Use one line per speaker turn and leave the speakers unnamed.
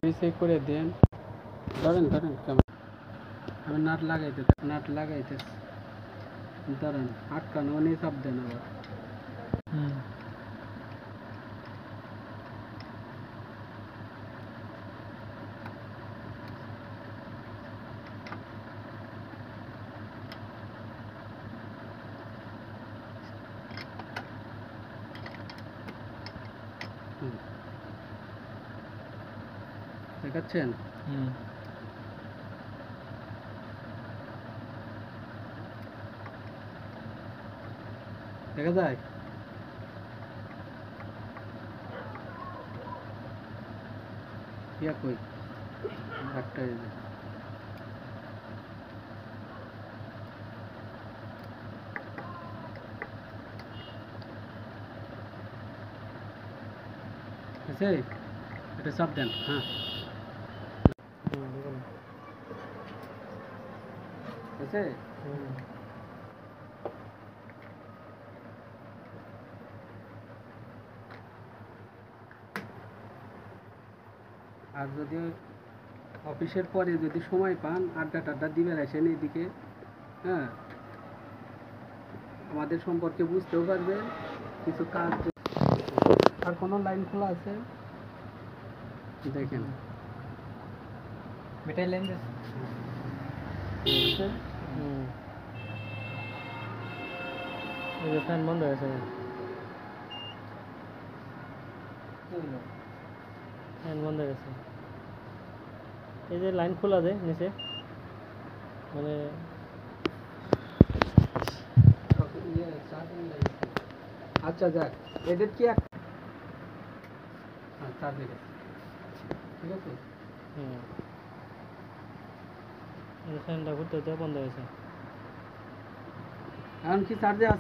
Reset করে দেন। ধরেন ধরেন আমি নাট লাগাইতে ধরেন আটকানো নেই, চাপ দেন আবার। দেখাচ্ছেন? দেখা যায়? ইয়া কই একটা আছে, এটা চাপ দেন। হ্যাঁ আছে। আর যদি অফিসের পরে যদি সময় পান, আড্ডা টাড্ডা দিবেন আসেন এদিকে। হ্যাঁ, আমাদের সম্পর্কে বুঝতেও পারবেন কিছু কাজ। আর কোনো লাইন খোলা আছে দেখেন।
মিটাই লাইন ফ্যান বন্ধ হয়েছে, ফ্যান বন্ধ হয়ে গেছে। এই যে লাইন খোলা যায় নিচে, মানে
আচ্ছা যাক, এদের কি এক চার্জে গেছে, ঠিক আছে।
ফ্যানটা ঘুরতে ঘুরতে বন্ধ হয়েছে।
এখন কি চার্জে আছে?